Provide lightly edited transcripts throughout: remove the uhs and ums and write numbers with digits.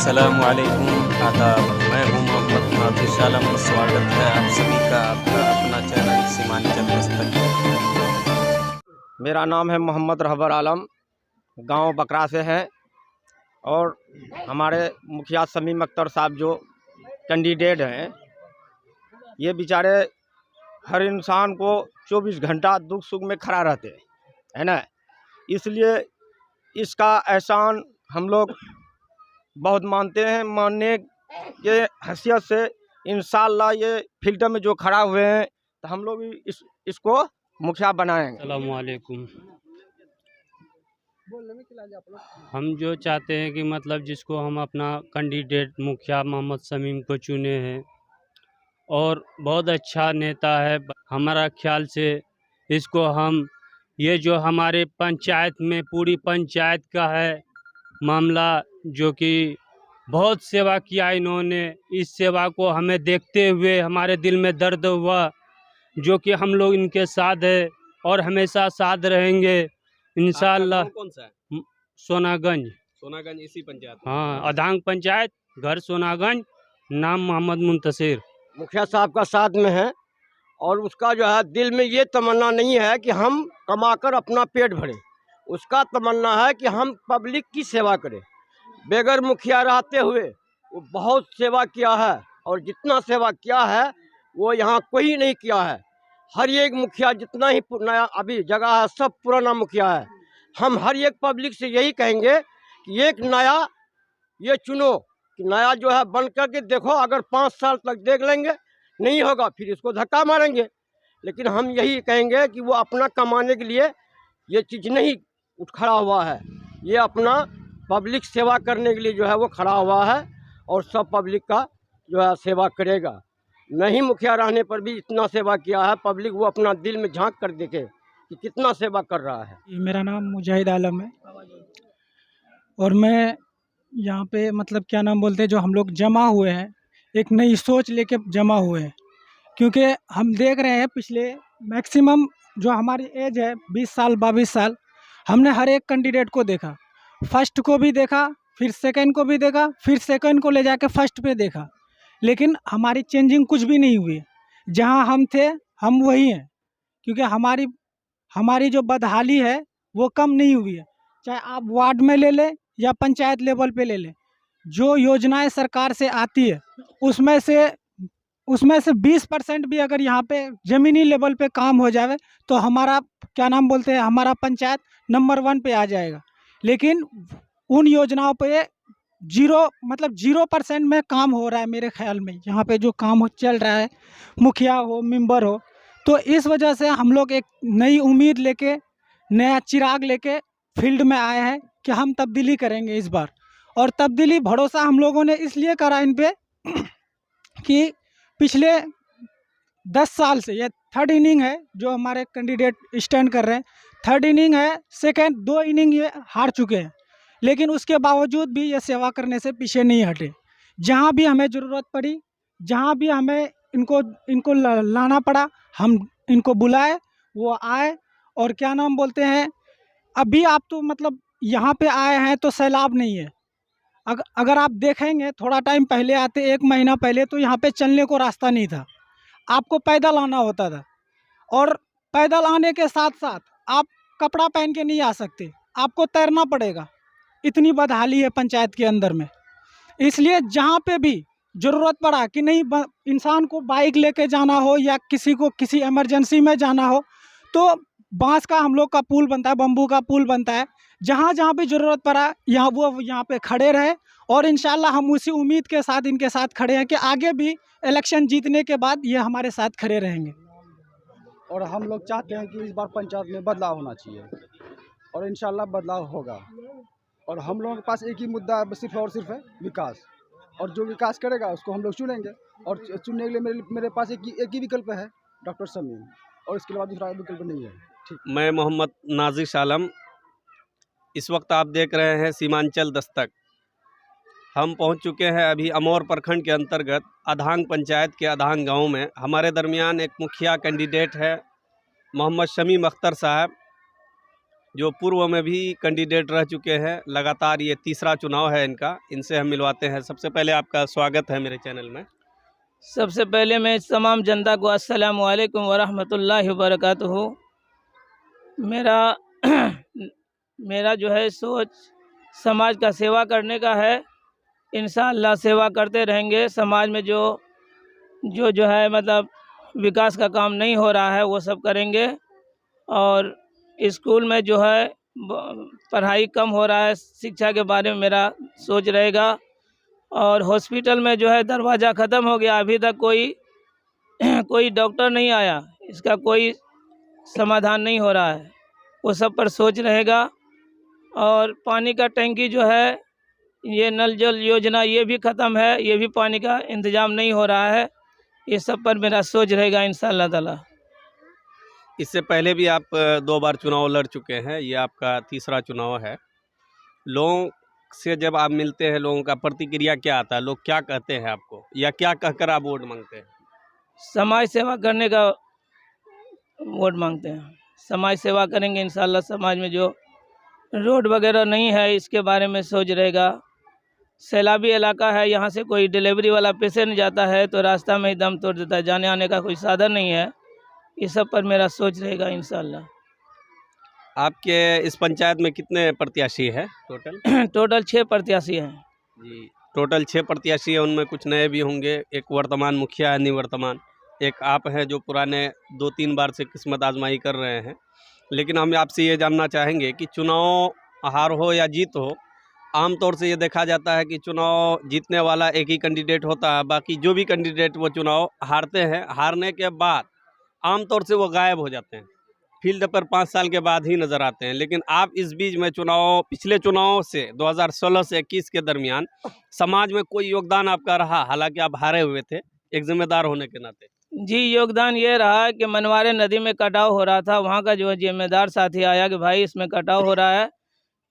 अस्सलामुअलैकुम आदाब। मैं हूं मोहम्मद नाज़िर आलम। स्वागत है आप सभी का आपका अपना चैनल सीमांचल दस्तक। मेरा नाम है मोहम्मद रहबर आलम, गांव बकरा से है। और हमारे मुखिया शमीम अख्तर साहब जो कैंडिडेट हैं, ये बेचारे हर इंसान को 24 घंटा दुख सुख में खड़ा रहते हैं, है ना। इसलिए इसका एहसान हम लोग बहुत मानते हैं। मानने के हैसियत से इंशाअल्लाह ये फील्ड में जो खड़ा हुए हैं तो हम लोग इसको मुखिया बनाएंगे। अस्सलामुअलैकुम। हम जो चाहते हैं कि मतलब जिसको हम अपना कैंडिडेट मुखिया मोहम्मद शमीम को चुने हैं और बहुत अच्छा नेता है। हमारा ख्याल से इसको हम ये जो हमारे पंचायत में पूरी पंचायत का है मामला, जो कि बहुत सेवा किया इन्होंने, इस सेवा को हमें देखते हुए हमारे दिल में दर्द हुआ, जो कि हम लोग इनके साथ है और हमेशा साथ रहेंगे इंशाअल्लाह। कौन सा है? सोनागंज इसी पंचायत? हाँ, अधांग पंचायत, घर सोनागंज, नाम मोहम्मद मुंतसिर। मुखिया साहब का साथ में है और उसका जो है दिल में ये तमन्ना नहीं है कि हम कमाकर अपना पेट भरें। उसका तमन्ना है कि हम पब्लिक की सेवा करें। बेगर मुखिया रहते हुए वो बहुत सेवा किया है और जितना सेवा किया है वो यहाँ कोई नहीं किया है। हर एक मुखिया जितना ही नया अभी जगह है सब पुराना मुखिया है। हम हर एक पब्लिक से यही कहेंगे कि एक नया ये चुनो कि नया जो है बन करके देखो। अगर 5 साल तक देख लेंगे नहीं होगा फिर इसको धक्का मारेंगे। लेकिन हम यही कहेंगे कि वो अपना कमाने के लिए ये चीज़ नहीं उठ खड़ा हुआ है। ये अपना पब्लिक सेवा करने के लिए जो है वो खड़ा हुआ है और सब पब्लिक का जो है सेवा करेगा। नहीं मुखिया रहने पर भी इतना सेवा किया है पब्लिक, वो अपना दिल में झांक कर देखे कि कितना सेवा कर रहा है। मेरा नाम मुजाहिद आलम है और मैं यहाँ पे मतलब क्या नाम बोलते हैं, जो हम लोग जमा हुए हैं एक नई सोच लेके जमा हुए हैं। क्योंकि हम देख रहे हैं पिछले मैक्सिमम जो हमारी एज है 20 साल 22 साल, हमने हर एक कैंडिडेट को देखा। फर्स्ट को भी देखा, फिर सेकंड को भी देखा, फिर सेकंड को ले जाके फर्स्ट पे देखा, लेकिन हमारी चेंजिंग कुछ भी नहीं हुई। जहाँ हम थे हम वही हैं। क्योंकि हमारी जो बदहाली है वो कम नहीं हुई है। चाहे आप वार्ड में ले लें या पंचायत लेवल पे ले लें, जो योजनाएं सरकार से आती है उसमें से 20% भी अगर यहाँ पे ज़मीनी लेवल पे काम हो जाए तो हमारा क्या नाम बोलते हैं, हमारा पंचायत नंबर 1 पे आ जाएगा। लेकिन उन योजनाओं पे 0% में काम हो रहा है मेरे ख्याल में। यहाँ पे जो काम चल रहा है, मुखिया हो मेंबर हो, तो इस वजह से हम लोग एक नई उम्मीद लेके, नया चिराग लेके फील्ड में आए हैं कि हम तब्दीली करेंगे इस बार। और तब्दीली भरोसा हम लोगों ने इसलिए करा इन पे कि पिछले 10 साल से ये 3rd इनिंग है जो हमारे कैंडिडेट स्टैंड कर रहे हैं। 3rd इनिंग है, सेकेंड 2 इनिंग ये हार चुके हैं, लेकिन उसके बावजूद भी ये सेवा करने से पीछे नहीं हटे। जहाँ भी हमें ज़रूरत पड़ी, जहाँ भी हमें इनको लाना पड़ा, हम इनको बुलाए, वो आए। और क्या नाम बोलते हैं, अभी आप तो मतलब यहाँ पे आए हैं तो सैलाब नहीं है। अगर आप देखेंगे थोड़ा टाइम पहले आते, 1 महीना पहले, तो यहाँ पे चलने को रास्ता नहीं था, आपको पैदल आना होता था। और पैदल आने के साथ साथ आप कपड़ा पहन के नहीं आ सकते, आपको तैरना पड़ेगा। इतनी बदहाली है पंचायत के अंदर में। इसलिए जहाँ पे भी ज़रूरत पड़ा कि नहीं इंसान को बाइक लेके जाना हो या किसी को किसी इमरजेंसी में जाना हो, तो बांस का हम लोग का पुल बनता है, बम्बू का पुल बनता है। जहाँ जहाँ भी ज़रूरत पड़ा यहाँ पे खड़े रहे। और इंशाल्लाह हम उसी उम्मीद के साथ इनके साथ खड़े हैं कि आगे भी इलेक्शन जीतने के बाद ये हमारे साथ खड़े रहेंगे। और हम लोग चाहते हैं कि इस बार पंचायत में बदलाव होना चाहिए और इंशाल्लाह बदलाव होगा। और हम लोगों के पास एक ही मुद्दा सिर्फ और सिर्फ है विकास, और जो विकास करेगा उसको हम लोग चुनेंगे। और चुनने के लिए मेरे पास एक ही विकल्प है, डॉक्टर शमीम, और इसके बाद दूसरा विकल्प नहीं है। ठीक। मैं मोहम्मद नाज़िर आलम। इस वक्त आप देख रहे हैं सीमांचल दस्तक। हम पहुंच चुके हैं अभी अमौर प्रखंड के अंतर्गत अधांग पंचायत के अधांग गांव में। हमारे दरमियान एक मुखिया कैंडिडेट है मोहम्मद शमीम अख्तर साहब। जो पूर्व में भी कैंडिडेट रह चुके हैं। लगातार ये तीसरा चुनाव है इनका। इनसे हम मिलवाते हैं। सबसे पहले आपका स्वागत है मेरे चैनल में। सबसे पहले मैं तमाम जनता को अस्सलामु अलैकुम वरहमतुल्लाहि वबरकातुहू। मेरा मेरा जो है सोच समाज का सेवा करने का है। इंशाअल्लाह सेवा करते रहेंगे। समाज में जो है मतलब विकास का काम नहीं हो रहा है वो सब करेंगे। और स्कूल में जो है पढ़ाई कम हो रहा है, शिक्षा के बारे में मेरा सोच रहेगा। और हॉस्पिटल में जो है दरवाज़ा ख़त्म हो गया, अभी तक कोई डॉक्टर नहीं आया, इसका कोई समाधान नहीं हो रहा है, वो सब पर सोच रहेगा। और पानी का टंकी जो है, ये नल जल योजना ये भी ख़त्म है, ये भी पानी का इंतज़ाम नहीं हो रहा है। ये सब पर मेरा सोच रहेगा इंशाअल्लाह ताला। इससे पहले भी आप 2 बार चुनाव लड़ चुके हैं, ये आपका तीसरा चुनाव है। लोगों से जब आप मिलते हैं, लोगों का प्रतिक्रिया क्या आता है? लोग क्या कहते हैं आपको, या क्या कहकर आप वोट मांगते हैं? समाज सेवा करने का वोट मांगते हैं। समाज सेवा करेंगे इंशाअल्लाह। समाज में जो रोड वगैरह नहीं है इसके बारे में सोच रहेगा। सैलाबी इलाका है, यहाँ से कोई डिलीवरी वाला पेशेंट जाता है तो रास्ता में ही दम तोड़ देता है, जाने आने का कोई साधन नहीं है। ये सब पर मेरा सोच रहेगा इंशाअल्लाह। आपके इस पंचायत में कितने प्रत्याशी हैं टोटल? टोटल 6 प्रत्याशी हैं जी, टोटल 6 प्रत्याशी हैं। उनमें कुछ नए भी होंगे। एक वर्तमान मुखिया है, निवर्तमान। एक आप हैं जो पुराने 2-3 बार से किस्मत आजमाई कर रहे हैं। लेकिन हम आपसे ये जानना चाहेंगे कि चुनाव हार हो या जीत हो, आमतौर से ये देखा जाता है कि चुनाव जीतने वाला एक ही कैंडिडेट होता है, बाकी जो भी कैंडिडेट वो चुनाव हारते हैं, हारने के बाद आमतौर से वो गायब हो जाते हैं, फील्ड पर 5 साल के बाद ही नज़र आते हैं। लेकिन आप इस बीच में पिछले चुनाव से 2016 से 21 के दरमियान समाज में कोई योगदान आपका रहा? हालांकि आप हारे हुए थे, एक जिम्मेदार होने के नाते। जी, योगदान ये रहा कि मनवारे नदी में कटाव हो रहा था, वहाँ का जो है जिम्मेदार साथी आया कि भाई इसमें कटाव हो रहा है,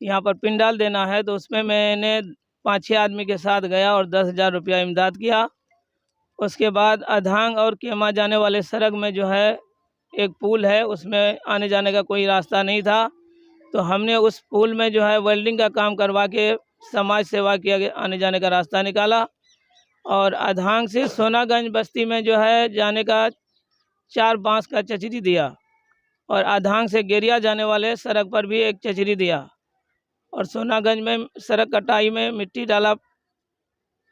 यहाँ पर पिंडाल देना है। तो उसमें मैंने 5-6 आदमी के साथ गया और 10,000 रुपया इमदाद किया। उसके बाद अधांग और केमा जाने वाले सड़क में जो है एक पुल है, उसमें आने जाने का कोई रास्ता नहीं था, तो हमने उस पुल में जो है वेल्डिंग का काम करवा के समाज सेवा किया, आने जाने का रास्ता निकाला। और अधांग से सोनागंज बस्ती में जो है जाने का 4 बांस का चचरी दिया। और अधांग से गेरिया जाने वाले सड़क पर भी एक चचरी दिया। और सोनागंज में सड़क कटाई में मिट्टी डाला।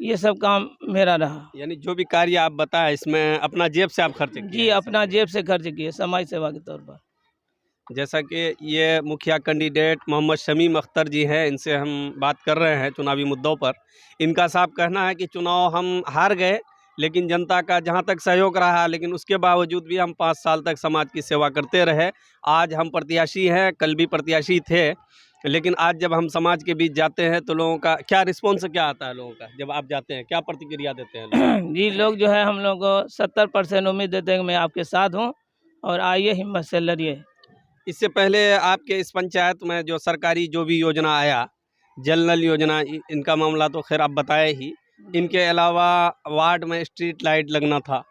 ये सब काम मेरा रहा। यानी जो भी कार्य आप बताएं, इसमें अपना जेब से आप खर्च किए? जी, अपना जेब से खर्च किए समाज सेवा के तौर पर। जैसा कि ये मुखिया कैंडिडेट मोहम्मद शमीम अख्तर जी हैं, इनसे हम बात कर रहे हैं चुनावी मुद्दों पर। इनका साफ कहना है कि चुनाव हम हार गए, लेकिन जनता का जहां तक सहयोग रहा, लेकिन उसके बावजूद भी हम 5 साल तक समाज की सेवा करते रहे। आज हम प्रत्याशी हैं, कल भी प्रत्याशी थे, लेकिन आज जब हम समाज के बीच जाते हैं तो लोगों का क्या रिस्पॉन्स क्या आता है? लोगों का जब आप जाते हैं क्या प्रतिक्रिया देते हैं लोग? जी, लोग जो है हम लोग को 70% उम्मीद देते हैं कि मैं आपके साथ हूँ और आइए हिम्मत से लड़िए। इससे पहले आपके इस पंचायत में जो सरकारी जो भी योजना आया, जल नल योजना, इनका मामला तो खैर आप बताए ही। इनके अलावा वार्ड में स्ट्रीट लाइट लगना था,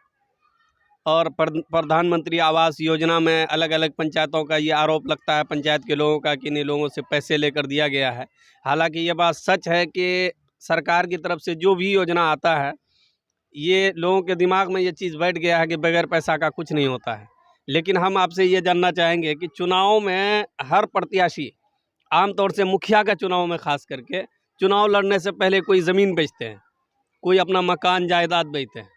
और प्रधानमंत्री आवास योजना में अलग अलग पंचायतों का ये आरोप लगता है पंचायत के लोगों का कि इन लोगों से पैसे लेकर दिया गया है। हालांकि ये बात सच है कि सरकार की तरफ से जो भी योजना आता है, ये लोगों के दिमाग में ये चीज़ बैठ गया है कि बगैर पैसा का कुछ नहीं होता है। लेकिन हम आपसे ये जानना चाहेंगे कि चुनाव में हर प्रत्याशी, आमतौर से मुखिया का चुनाव में खास करके, चुनाव लड़ने से पहले कोई ज़मीन बेचते हैं, कोई अपना मकान जायदाद बेचते हैं।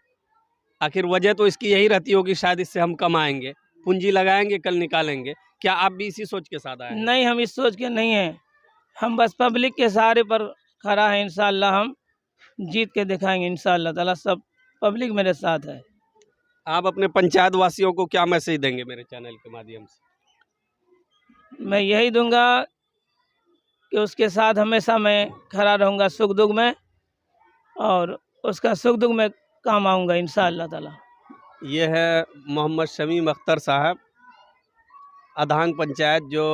आखिर वजह तो इसकी यही रहती होगी, शायद इससे हम कमाएंगे, पूंजी लगाएंगे, कल निकालेंगे। क्या आप भी इसी सोच के साथ आए हैं? नहीं, हम इस सोच के नहीं हैं। हम बस पब्लिक के सहारे पर खड़ा है। इंशाअल्लाह हम जीत के दिखाएंगे इंशाअल्लाह ताला। सब पब्लिक मेरे साथ है। आप अपने पंचायत वासियों को क्या मैसेज देंगे मेरे चैनल के माध्यम से? मैं यही दूंगा कि उसके साथ हमेशा मैं खड़ा रहूँगा सुख दुख में, और उसका सुख दुख में काम आऊँगा इंशाअल्लाह ताला। ये है मोहम्मद शमीम अख्तर साहब, अधांग पंचायत जो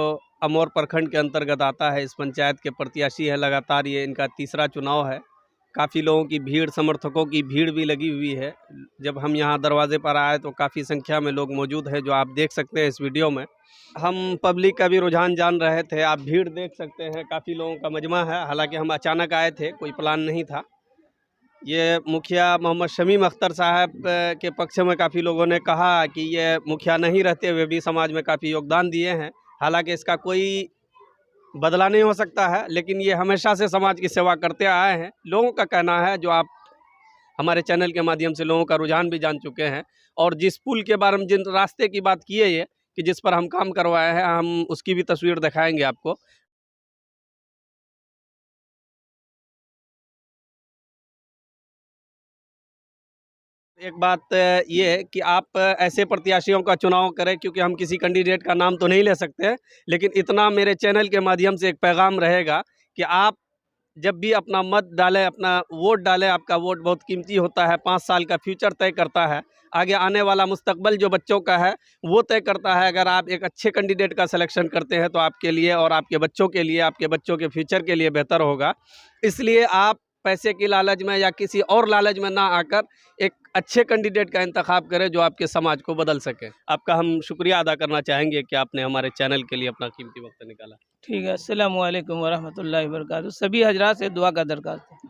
अमौर प्रखंड के अंतर्गत आता है। इस पंचायत के प्रत्याशी है। लगातार ये इनका तीसरा चुनाव है। काफ़ी लोगों की भीड़, समर्थकों की भीड़ भी लगी हुई है। जब हम यहाँ दरवाजे पर आए तो काफ़ी संख्या में लोग मौजूद हैं, जो आप देख सकते हैं इस वीडियो में। हम पब्लिक का भी रुझान जान रहे थे, आप भीड़ देख सकते हैं, काफ़ी लोगों का मजमा है। हालांकि हम अचानक आए थे, कोई प्लान नहीं था। ये मुखिया मोहम्मद शमीम अख्तर साहब के पक्ष में काफ़ी लोगों ने कहा कि ये मुखिया नहीं रहते हुए भी समाज में काफ़ी योगदान दिए हैं। हालांकि इसका कोई बदला नहीं हो सकता है, लेकिन ये हमेशा से समाज की सेवा करते आए हैं। लोगों का कहना है, जो आप हमारे चैनल के माध्यम से लोगों का रुझान भी जान चुके हैं, और जिस पुल के बारे में, जिन रास्ते की बात की है ये कि जिस पर हम काम करवाए हैं, हम उसकी भी तस्वीर दिखाएंगे आपको। एक बात ये है कि आप ऐसे प्रत्याशियों का चुनाव करें, क्योंकि हम किसी कैंडिडेट का नाम तो नहीं ले सकते, लेकिन इतना मेरे चैनल के माध्यम से एक पैगाम रहेगा कि आप जब भी अपना मत डालें, अपना वोट डालें। आपका वोट बहुत कीमती होता है, 5 साल का फ्यूचर तय करता है, आगे आने वाला मुस्तकबल जो बच्चों का है वो तय करता है। अगर आप एक अच्छे कैंडिडेट का सिलेक्शन करते हैं तो आपके लिए और आपके बच्चों के लिए, आपके बच्चों के फ्यूचर के लिए बेहतर होगा। इसलिए आप पैसे की लालच में या किसी और लालच में ना आकर एक अच्छे कैंडिडेट का इंतखाब करें, जो आपके समाज को बदल सके। आपका हम शुक्रिया अदा करना चाहेंगे कि आपने हमारे चैनल के लिए अपना कीमती वक्त निकाला। ठीक है, अस्सलामु अलैकुम वरहमतुल्लाहि वबरकातुहू। सभी हजरात से दुआ का दरख्वास्त है।